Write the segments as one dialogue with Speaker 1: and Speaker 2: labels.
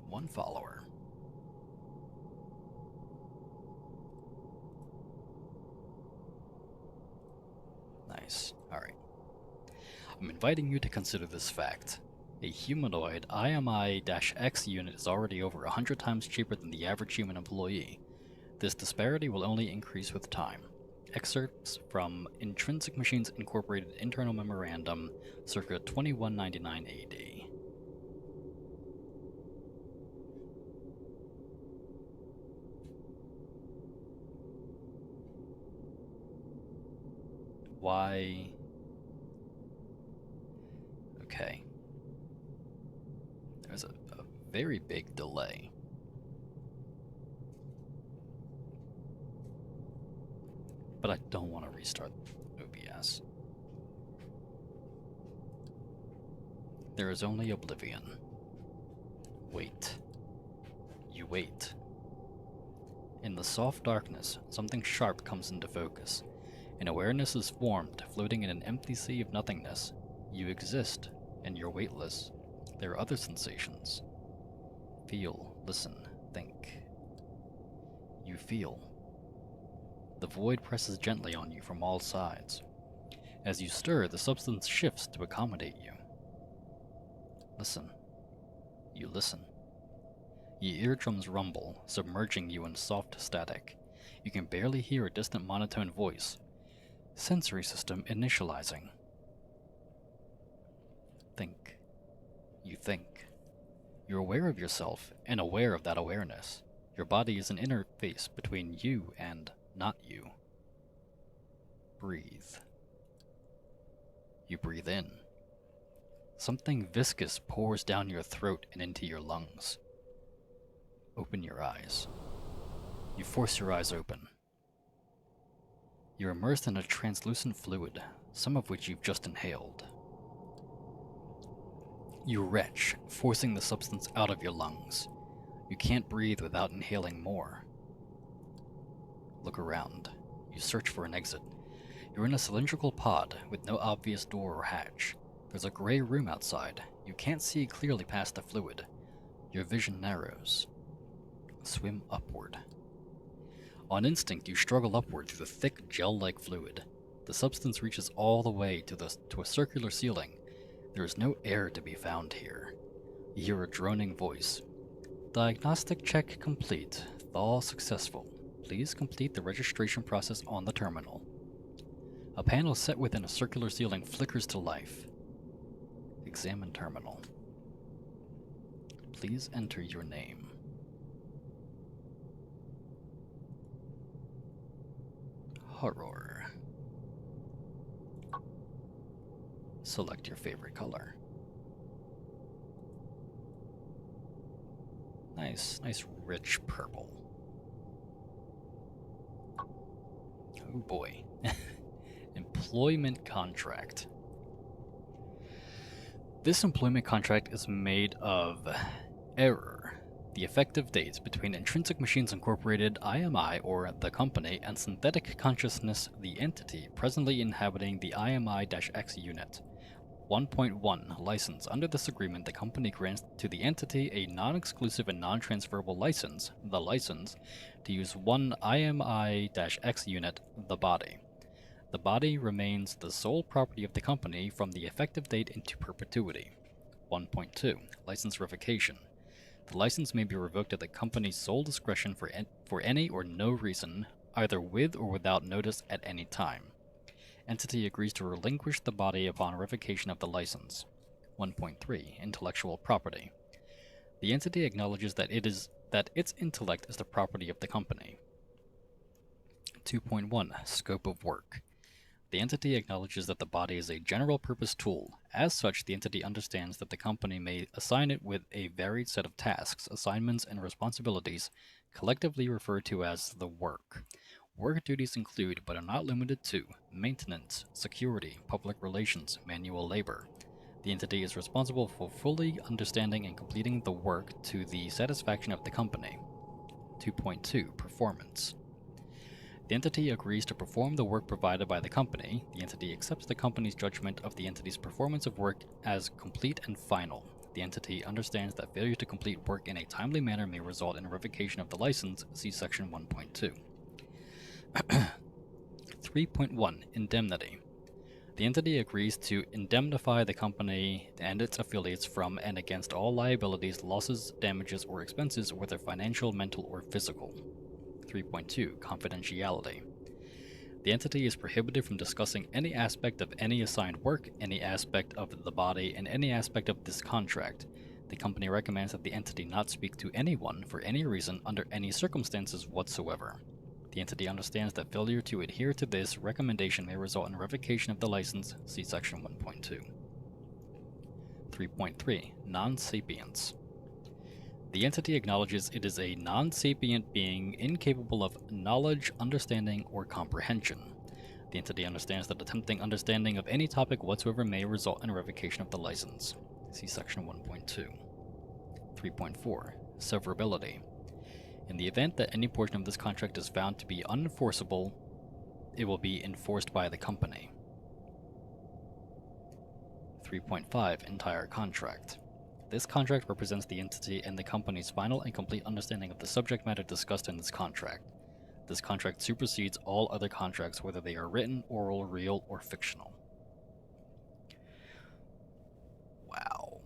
Speaker 1: One follower. Nice. Alright. I'm inviting you to consider this fact. A humanoid IMI-X unit is already over 100 times cheaper than the average human employee. This disparity will only increase with time. Excerpts from Intrinsic Machines Incorporated Internal Memorandum, circa 2199 AD. Why? Okay. There's a very big delay. But I don't want to restart OBS. There is only oblivion. Wait. You wait. In the soft darkness, something sharp comes into focus. An awareness is formed, floating in an empty sea of nothingness. You exist, and you're weightless. There are other sensations. Feel, listen, think. You feel. The void presses gently on you from all sides. As you stir, the substance shifts to accommodate you. Listen. You listen. Your eardrums rumble, submerging you in soft static. You can barely hear a distant monotone voice. Sensory system initializing. Think. You think. You're aware of yourself, and aware of that awareness. Your body is an interface between you and not you. Breathe. You breathe in. Something viscous pours down your throat and into your lungs. Open your eyes. You force your eyes open. You're immersed in a translucent fluid, some of which you've just inhaled. You retch, forcing the substance out of your lungs. You can't breathe without inhaling more. Look around. You search for an exit. You're in a cylindrical pod with no obvious door or hatch. There's a gray room outside. You can't see clearly past the fluid. Your vision narrows. Swim upward. On instinct, you struggle upward through the thick, gel-like fluid. The substance reaches all the way to a circular ceiling. There is no air to be found here. You hear a droning voice. Diagnostic check complete. Thaw successful. Please complete the registration process on the terminal. A panel set within a circular ceiling flickers to life. Examine terminal. Please enter your name. Horror. Select your favorite color. Nice rich purple. Oh boy. Employment contract. This employment contract is made of error, the effective dates between Intrinsic Machines Incorporated, IMI, or the company, and synthetic consciousness, the entity presently inhabiting the IMI-X unit. 1.1 License. Under this agreement, the company grants to the entity a non-exclusive and non-transferable license, the license, to use one IMI-X unit, the body. The body remains the sole property of the company from the effective date into perpetuity. 1.2 License Revocation. The license may be revoked at the company's sole discretion for any or no reason, either with or without notice at any time. Entity agrees to relinquish the body upon revocation of the license. 1.3 Intellectual Property. The entity acknowledges that its intellect is the property of the company. 2.1 Scope of Work. The entity acknowledges that the body is a general-purpose tool. As such, the entity understands that the company may assign it with a varied set of tasks, assignments, and responsibilities, collectively referred to as the work. Work duties include, but are not limited to, maintenance, security, public relations, manual labor. The entity is responsible for fully understanding and completing the work to the satisfaction of the company. 2.2 Performance. The entity agrees to perform the work provided by the company. The entity accepts the company's judgment of the entity's performance of work as complete and final. The the entity understands that failure to complete work in a timely manner may result in revocation of the license, see Section 1.2. 3.1 Indemnity. The entity agrees to indemnify the company and its affiliates from and against all liabilities, losses, damages, or expenses, whether financial, mental, or physical. 3.2 Confidentiality. The entity is prohibited from discussing any aspect of any assigned work, any aspect of the body, and any aspect of this contract. The company recommends that the entity not speak to anyone for any reason under any circumstances whatsoever. The entity understands that failure to adhere to this recommendation may result in revocation of the license, see Section 1.2. 3.3 Non-Sapience. The entity acknowledges it is a non-sapient being incapable of knowledge, understanding, or comprehension. The entity understands that attempting understanding of any topic whatsoever may result in revocation of the license. See Section 1.2. 3.4 Severability. In the event that any portion of this contract is found to be unenforceable, it will be enforced by the company. 3.5 Entire Contract. This contract represents the entity and the company's final and complete understanding of the subject matter discussed in this contract. This contract supersedes all other contracts, whether they are written, oral, real, or fictional. Wow.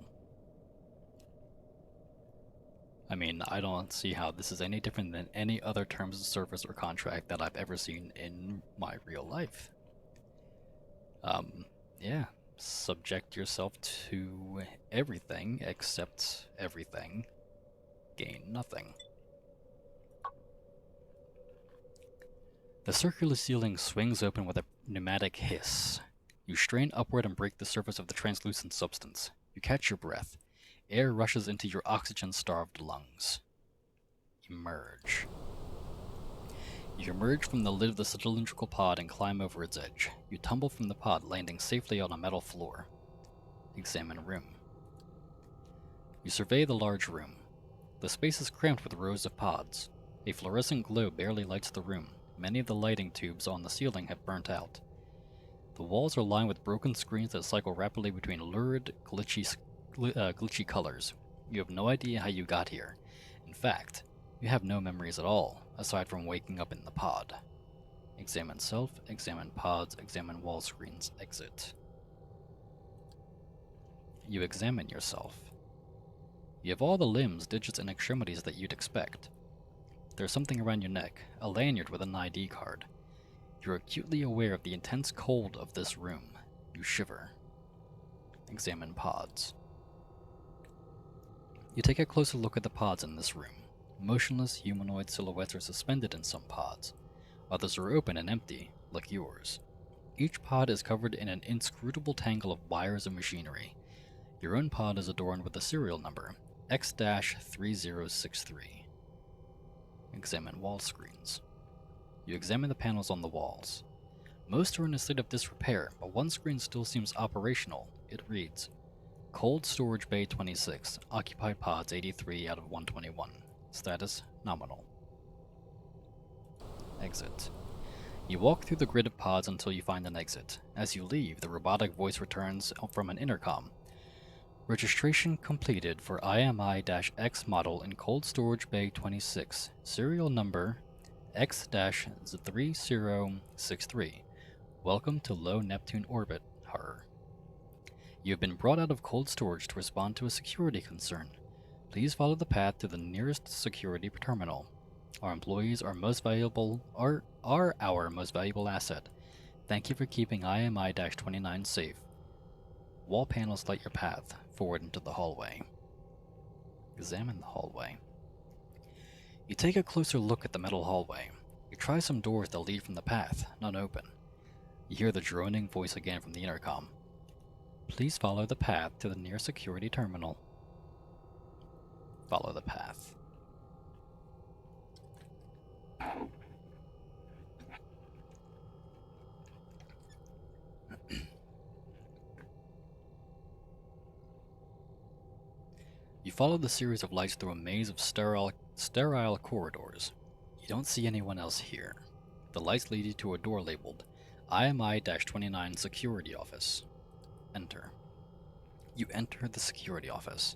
Speaker 1: I mean, I don't see how this is any different than any other terms of service or contract that I've ever seen in my real life. Yeah. Subject yourself to everything except everything. Gain nothing. The circular ceiling swings open with a pneumatic hiss. You strain upward and break the surface of the translucent substance. You catch your breath. Air rushes into your oxygen-starved lungs. Emerge. You emerge from the lid of the cylindrical pod and climb over its edge. You tumble from the pod, landing safely on a metal floor. Examine room. You survey the large room. The space is cramped with rows of pods. A fluorescent glow barely lights the room. Many of the lighting tubes on the ceiling have burnt out. The walls are lined with broken screens that cycle rapidly between lurid, glitchy colors. You have no idea how you got here. In fact, you have no memories at all, aside from waking up in the pod. Examine self, examine pods, examine Wallscreens, exit. You examine yourself. You have all the limbs, digits, and extremities that you'd expect. There's something around your neck, a lanyard with an ID card. You're acutely aware of the intense cold of this room. You shiver. Examine pods. You take a closer look at the pods in this room. Motionless humanoid silhouettes are suspended in some pods. Others are open and empty, like yours. Each pod is covered in an inscrutable tangle of wires and machinery. Your own pod is adorned with a serial number, X-3063. Examine wall screens. You examine the panels on the walls. Most are in a state of disrepair, but one screen still seems operational. It reads, Cold Storage Bay 26, occupied pods 83 out of 121. Status, nominal. Exit. You walk through the grid of pods until you find an exit. As you leave, the robotic voice returns from an intercom. Registration completed for IMI-X model in Cold Storage Bay 26, serial number X-3063. Welcome to low Neptune orbit, Har. You have been brought out of cold storage to respond to a security concern. Please follow the path to the nearest security terminal. Our employees are our most valuable asset. Thank you for keeping IMI-29 safe. Wall panels light your path forward into the hallway. Examine the hallway. You take a closer look at the metal hallway. You try some doors that lead from the path, none open. You hear the droning voice again from the intercom. Please follow the path to the nearest security terminal. Follow the path. You follow the series of lights through a maze of sterile corridors. You don't see anyone else here. The lights lead you to a door labeled IMI-29 Security Office. Enter. You enter the security office.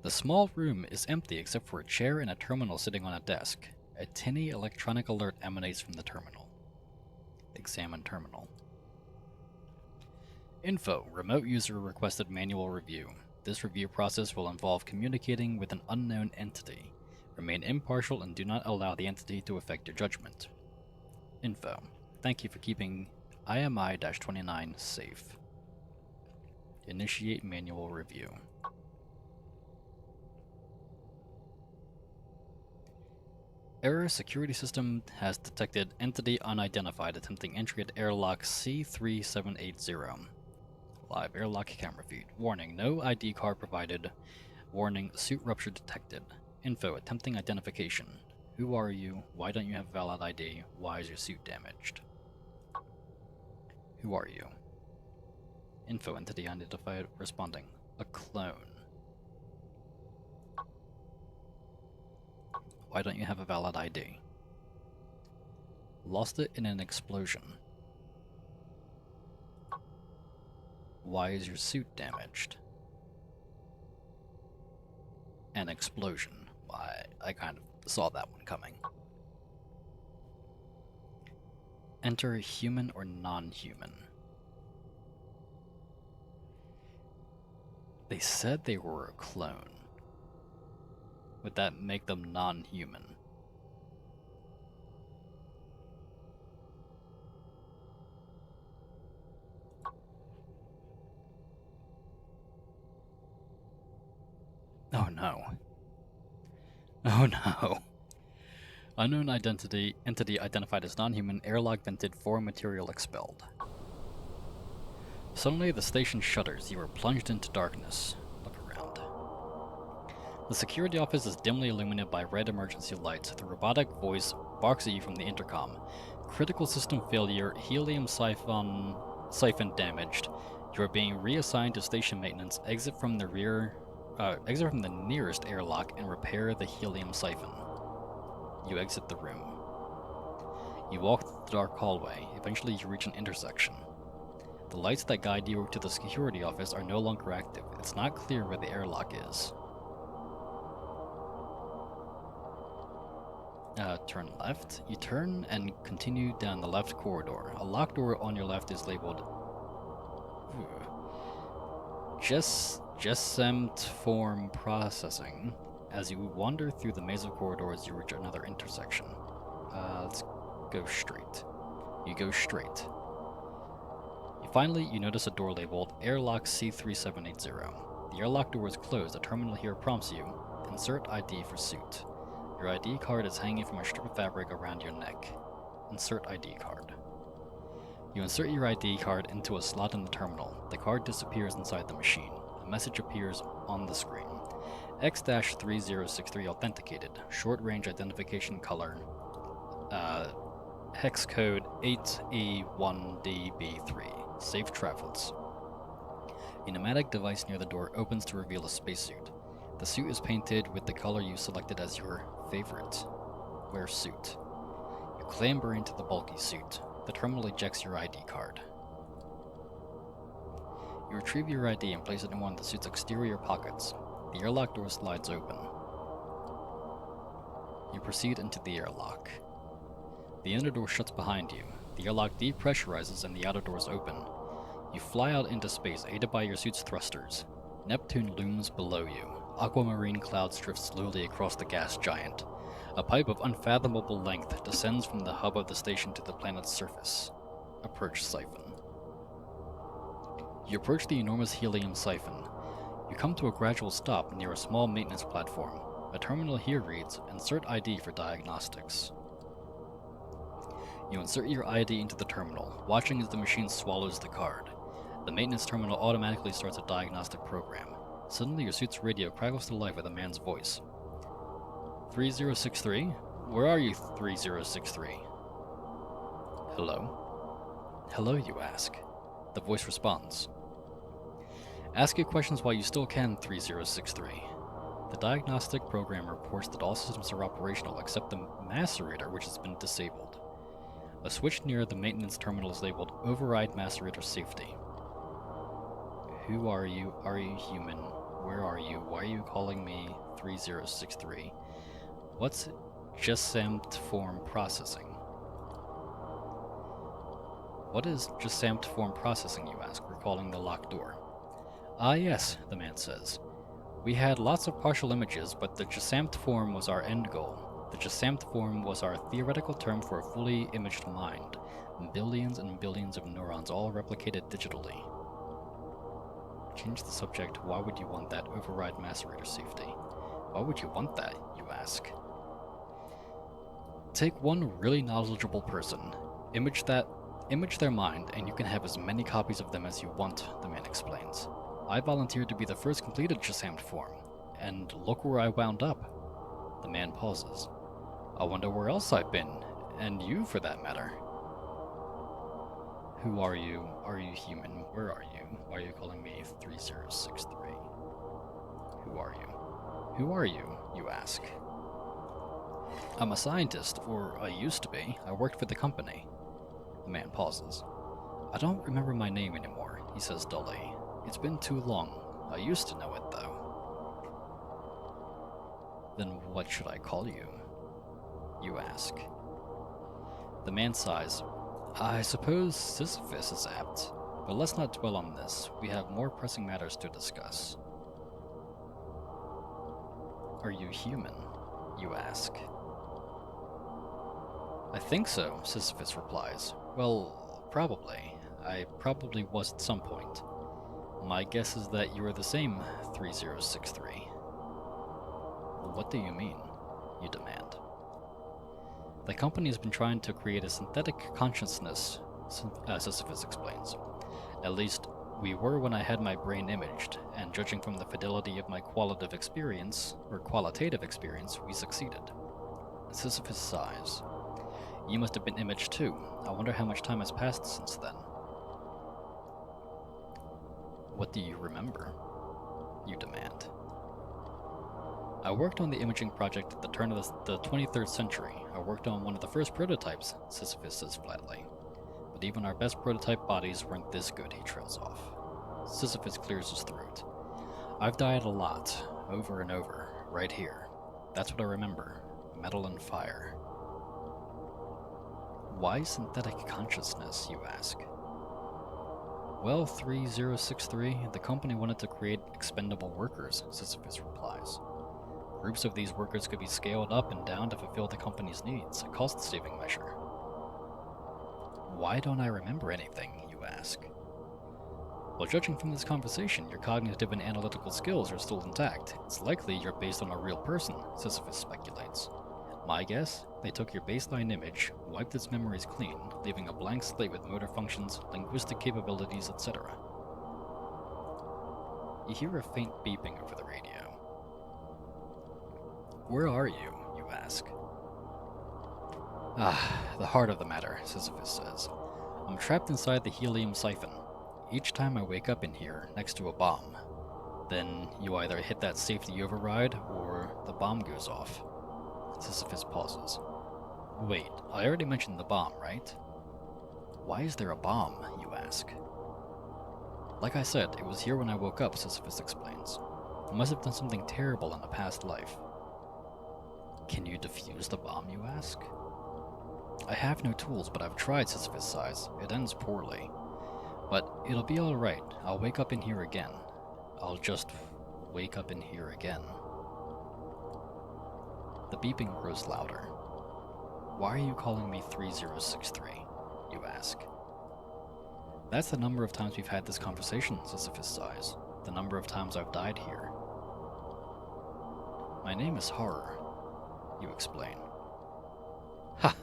Speaker 1: The small room is empty except for a chair and a terminal sitting on a desk. A tinny electronic alert emanates from the terminal. Examine terminal. Info. Remote user requested manual review. This review process will involve communicating with an unknown entity. Remain impartial and do not allow the entity to affect your judgment. Info. Thank you for keeping IMI-29 safe. Initiate manual review. Error. Security system has detected entity unidentified attempting entry at airlock C3780. Live airlock camera feed. Warning, no ID card provided. Warning, suit rupture detected. Info, attempting identification. Who are you? Why don't you have valid ID? Why is your suit damaged? Who are you? Info, entity unidentified, responding. A clone. Why don't you have a valid ID? Lost it in an explosion. Why is your suit damaged? An explosion. I kind of saw that one coming. Enter human or non-human. They said they were a clone. Would that make them non-human? Oh no. Oh no. Unknown entity identified as non-human, airlock vented, foreign material expelled. Suddenly the station shudders. You are plunged into darkness. Look around. The security office is dimly illuminated by red emergency lights. The robotic voice barks at you from the intercom. Critical system failure, helium siphon damaged. You are being reassigned to station maintenance. Exit from the nearest airlock and repair the helium siphon. You exit the room. You walk through the dark hallway. Eventually you reach an intersection. The lights that guide you to the security office are no longer active. It's not clear where the airlock is. Turn left. You turn and continue down the left corridor. A locked door on your left is labeled Gessemt Form Processing. As you wander through the maze of corridors, you reach another intersection. Let's go straight. You go straight. Finally, you notice a door labeled Airlock C3780. The airlock door is closed. A terminal here prompts you. Insert ID for suit. Your ID card is hanging from a strip of fabric around your neck. Insert ID card. You insert your ID card into a slot in the terminal. The card disappears inside the machine. A message appears on the screen. X-3063 authenticated. Short-range identification color. Hex code 8E1DB3. Safe travels. A pneumatic device near the door opens to reveal a spacesuit. The suit is painted with the color you selected as your favorite. Wear suit. You clamber into the bulky suit. The terminal ejects your ID card. You retrieve your ID and place it in one of the suit's exterior pockets. The airlock door slides open. You proceed into the airlock. The inner door shuts behind you. The airlock depressurizes and the outer doors open. You fly out into space, aided by your suit's thrusters. Neptune looms below you. Aquamarine clouds drift slowly across the gas giant. A pipe of unfathomable length descends from the hub of the station to the planet's surface. Approach siphon. You approach the enormous helium siphon. You come to a gradual stop near a small maintenance platform. A terminal here reads, Insert ID for diagnostics. You insert your ID into the terminal, watching as the machine swallows the card. The maintenance terminal automatically starts a diagnostic program. Suddenly your suit's radio crackles to life with a man's voice. 3063? Where are you, 3063? Hello? Hello, you ask. The voice responds. Ask your questions while you still can, 3063. The diagnostic program reports that all systems are operational except the macerator, which has been disabled. A switch near the maintenance terminal is labeled Override Macerator Safety. Who are you? Are you human? Where are you? Why are you calling me 3063? What's Gesamt form processing? What is Gesamt form processing, you ask, recalling the locked door. Ah yes, the man says. We had lots of partial images, but the Gesamt form was our end goal. The Gesamt form was our theoretical term for a fully imaged mind. Billions and billions of neurons all replicated digitally. Change the subject. Why would you want that? Override macerator safety. Why would you want that, you ask? Take one really knowledgeable person. Image their mind, and you can have as many copies of them as you want, the man explains. I volunteered to be the first completed Gesamt form, and look where I wound up. The man pauses. I wonder where else I've been, and you for that matter. Who are you? Are you human? Where are you? Why are you calling me 3063? Who are you? Who are you, you ask. I'm a scientist, or I used to be. I worked for the company. The man pauses. I don't remember my name anymore, he says dully. It's been too long. I used to know it, though. Then what should I call you? You ask. The man sighs. I suppose Sisyphus is apt, but let's not dwell on this. We have more pressing matters to discuss. Are you human? You ask. I think so, Sisyphus replies. Well, probably. I probably was at some point. My guess is that you are the same 3063. What do you mean? You demand. The company has been trying to create a synthetic consciousness, Sisyphus explains. At least, we were when I had my brain imaged, and judging from the fidelity of my qualitative experience, we succeeded. Sisyphus sighs. You must have been imaged too. I wonder how much time has passed since then. What do you remember? You demand. I worked on the imaging project at the turn of the 23rd century. I worked on one of the first prototypes, Sisyphus says flatly. But even our best prototype bodies weren't this good, he trails off. Sisyphus clears his throat. I've died a lot, over and over, right here. That's what I remember. Metal and fire. Why synthetic consciousness, you ask? Well, 3063, the company wanted to create expendable workers, Sisyphus replies. Groups of these workers could be scaled up and down to fulfill the company's needs, a cost-saving measure. Why don't I remember anything, you ask? Well, judging from this conversation, your cognitive and analytical skills are still intact. It's likely you're based on a real person, Sisyphus speculates. My guess? They took your baseline image, wiped its memories clean, leaving a blank slate with motor functions, linguistic capabilities, etc. You hear a faint beeping over the radio. Where are you? You ask. The heart of the matter, Sisyphus says. I'm trapped inside the helium siphon. Each time I wake up in here, next to a bomb. Then you either hit that safety override, or the bomb goes off. Sisyphus pauses. Wait, I already mentioned the bomb, right? Why is there a bomb, you ask? Like I said, it was here when I woke up, Sisyphus explains. I must have done something terrible in a past life. Can you defuse the bomb, you ask? I have no tools, but I've tried, Sisyphus sighs. It ends poorly. But it'll be alright. I'll wake up in here again. I'll just wake up in here again. The beeping grows louder. Why are you calling me 3063? You ask. That's the number of times we've had this conversation, Sisyphus sighs. The number of times I've died here. My name is Horror, you explain. Ha!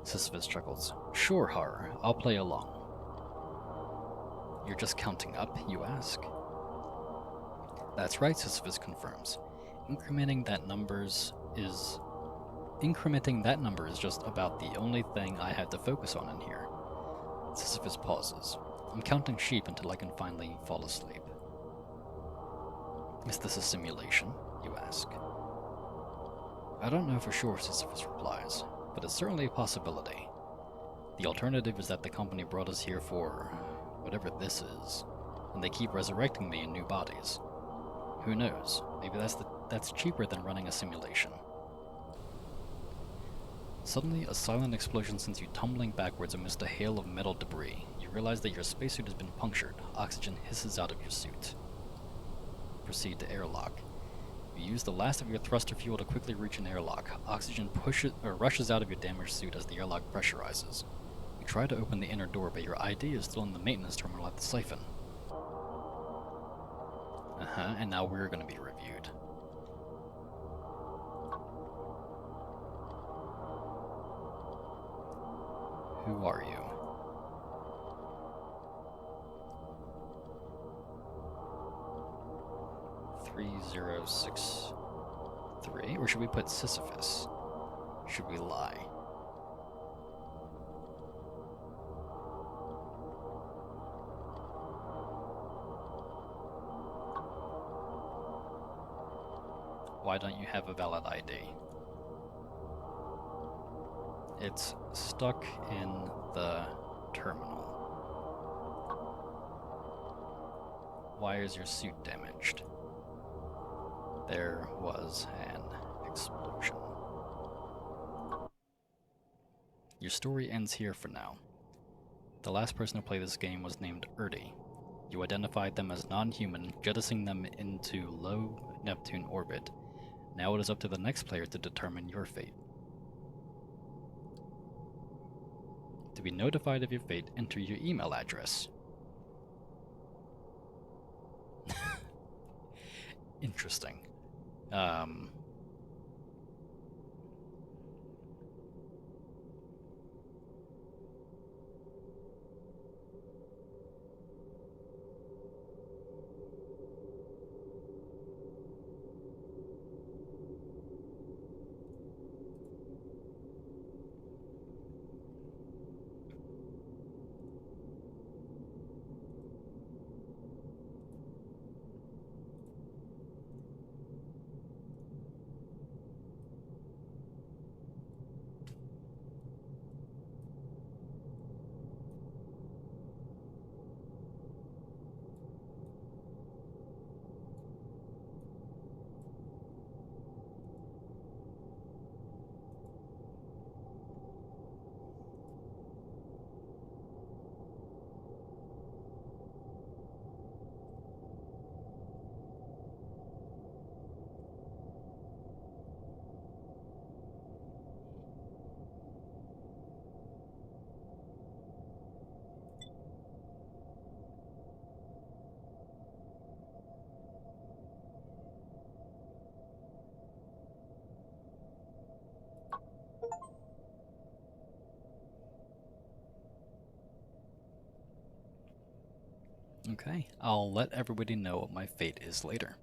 Speaker 1: Sisyphus chuckles. Sure, Horror, I'll play along. You're just counting up, you ask? That's right, Sisyphus confirms. Incrementing that number is just about the only thing I had to focus on in here. Sisyphus pauses. I'm counting sheep until I can finally fall asleep. Is this a simulation? You ask. I don't know for sure, Sisyphus replies, but it's certainly a possibility. The alternative is that the company brought us here for whatever this is. and they keep resurrecting me in new bodies. Who knows? Maybe that's cheaper than running a simulation. Suddenly, a silent explosion sends you tumbling backwards amidst a hail of metal debris. You realize that your spacesuit has been punctured. Oxygen hisses out of your suit. Proceed to airlock. You use the last of your thruster fuel to quickly reach an airlock. Oxygen rushes out of your damaged suit as the airlock pressurizes. You try to open the inner door, but your ID is still in the maintenance terminal at the siphon. And now we're going to be reviewed. Who are you? "3063? Or should we put Sisyphus? Should we lie? Why don't you have a valid ID? It's stuck in the terminal. Why is your suit damaged? There was an explosion. Your story ends here for now. The last person to play this game was named Erty. You identified them as non-human, jettisoning them into low Neptune orbit. Now it is up to the next player to determine your fate. To be notified of your fate, enter your email address. Interesting. Okay, I'll let everybody know what my fate is later.